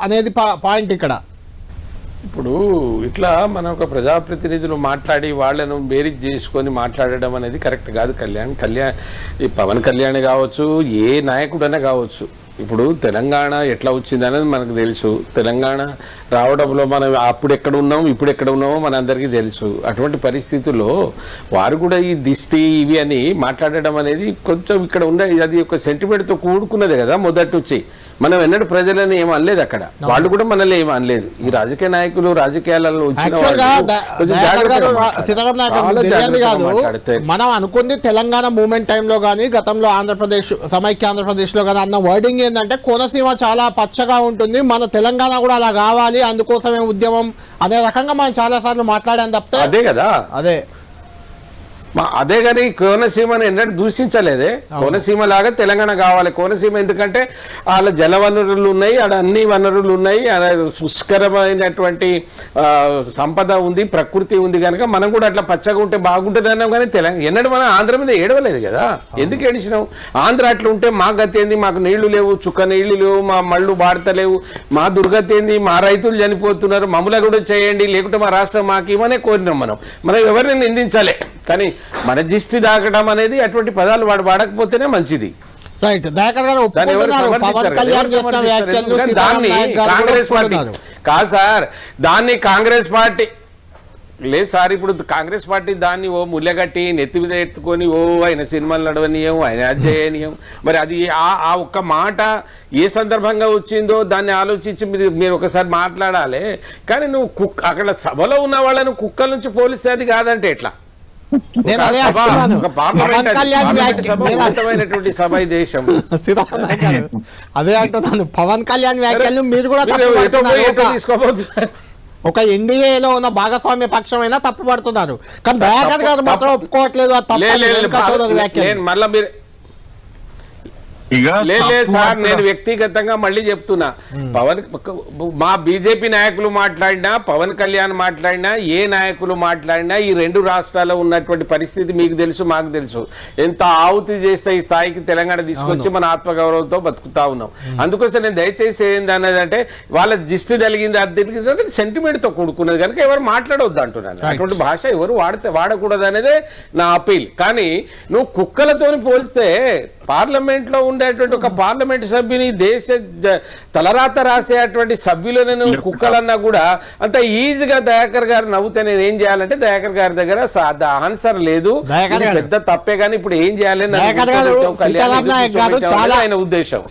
అనేది పాయింట్ ఇక్కడ. ఇప్పుడు ఇట్లా మన ఒక ప్రజాప్రతినిధులు మాట్లాడి వాళ్ళను బేరీజ్ చేసుకొని మాట్లాడడం అనేది కరెక్ట్ కాదు. ఈ పవన్ కళ్యాణ్ కావచ్చు, ఏ నాయకుడైనా కావచ్చు. ఇప్పుడు తెలంగాణ ఎట్లా వచ్చింది అనేది మనకు తెలుసు. తెలంగాణ రావడంలో మనం అప్పుడు ఎక్కడ ఉన్నాం, ఇప్పుడు ఎక్కడ ఉన్నామో మనందరికీ తెలుసు. అటువంటి పరిస్థితుల్లో వారు కూడా ఈ దిష్టి ఇవి అని మాట్లాడడం అనేది కొంచెం ఇక్కడ ఉన్న అది ఒక సెంటిమెంట్తో కూడుకున్నదే కదా. మొదటి నుంచి మనం ఎన్నడూ ప్రజలని ఏం అనలేదు, అక్కడ వాళ్ళు కూడా మనల్ని ఏం అనలేదు. ఈ రాజకీయ నాయకులు రాజకీయాలలో మనం అనుకుంది తెలంగాణ మూవ్మెంట్ టైంలో కానీ గతంలో ఆంధ్రప్రదేశ్ సమైక్య ఆంధ్రప్రదేశ్ లో కానీ అన్న వర్డింగ్ ఏంటంటే కోనసీమ చాలా పచ్చగా ఉంటుంది, మన తెలంగాణ కూడా అలా కావాలి, అందుకోసమే ఉద్యమం అనే రకంగా మనం చాలా సార్లు మాట్లాడాం తప్పితే అదే కదా అదే కానీ కోనసీమను ఎన్నడూ దూషించలేదే. కోనసీమ లాగా తెలంగాణ కావాలి. కోనసీమ ఎందుకంటే వాళ్ళ జల వనరులు ఉన్నాయి, ఆడ అన్ని వనరులు ఉన్నాయి, పుష్కరమైనటువంటి సంపద ఉంది, ప్రకృతి ఉంది కనుక మనం కూడా అట్లా పచ్చగా ఉంటే బాగుంటుంది అన్నాం. కానీ ఎన్నడూ మనం ఆంధ్ర మీద ఏడవలేదు కదా. ఎందుకు ఏడిచినాం? ఆంధ్ర అట్లా ఉంటే మా గతి ఏంది, మాకు నీళ్లు లేవు, చుక్క నీళ్లు లేవు, మా మళ్ళు బాడతలేవు, మా దుర్గతి ఏంది, మా రైతులు చనిపోతున్నారు, మమ్మల్ని కూడా చేయండి, లేకుంటే మా రాష్ట్రం మాకు ఇవనే కోరినాం. మనం ఎవరిని నిందించాలి, కానీ మన దిష్టి దాకడం అనేది అటువంటి పదాలు వాడకపోతేనే మంచిది. కాంగ్రెస్ పార్టీ కాదు సార్, దాన్ని కాంగ్రెస్ పార్టీ లేదు సార్. ఇప్పుడు కాంగ్రెస్ పార్టీ దాన్ని ఓ ముళ్ళగట్టి నెత్తి మీద ఎత్తుకొని ఆయన సినిమాలు నడవనీయం, ఆయన అది చేయనీయం. మరి అది ఆ ఒక్క మాట ఏ సందర్భంగా వచ్చిందో దాన్ని ఆలోచించి మీరు ఒకసారి మాట్లాడాలి. కానీ నువ్వు అక్కడ సభలో ఉన్న వాళ్ళను కుక్కల నుంచి పోలిస్తే అది కాదంటే ఎట్లా? అదే అంటున్నాను, పవన్ కళ్యాణ్ వ్యాఖ్యలు మీరు కూడా ఒక ఎన్డీఏలో ఉన్న భాగస్వామ్య పక్షమైనా తప్పు పడుతున్నారు, కానీ దయాకర్ గారు మాత్రం ఒప్పుకోవట్లేదు. మళ్ళీ మీరు లేదు సార్, నేను వ్యక్తిగతంగా మళ్ళీ చెప్తున్నా, మా బీజేపీ నాయకులు మాట్లాడినా, పవన్ కళ్యాణ్ మాట్లాడినా, ఏ నాయకులు మాట్లాడినా ఈ రెండు రాష్ట్రాల్లో ఉన్నటువంటి పరిస్థితి మీకు తెలుసు, మాకు తెలుసు. ఎంత ఆహుతి చేస్తే ఈ స్థాయికి తెలంగాణ తీసుకొచ్చి మన ఆత్మగౌరవంతో బతుకుతా ఉన్నాం. అందుకోసం నేను దయచేసి ఏంది అన్నదంటే వాళ్ళ దిష్టి కలిగింది, అది సెంటిమెంట్ తో కూడుకున్నది కనుక ఎవరు మాట్లాడవద్దు అంటున్నాను. అటువంటి భాష ఎవరు వాడకూడదు అనేదే నా అపీల్. కానీ నువ్వు కుక్కలతోని పోల్స్తే పార్లమెంట్ లో ఉండేటువంటి ఒక పార్లమెంట్ సభ్యుని దేశ తలరాత రాసేటువంటి సభ్యులను కుక్కలన్నా కూడా అంత ఈజీగా దయాకర్ గారు నవ్వుతే నేను ఏం చేయాలంటే దయాకర్ గారి దగ్గర ఆన్సర్ లేదు, పెద్ద తప్పే. కానీ ఇప్పుడు ఏం చేయాలి ఆయన ఉద్దేశం.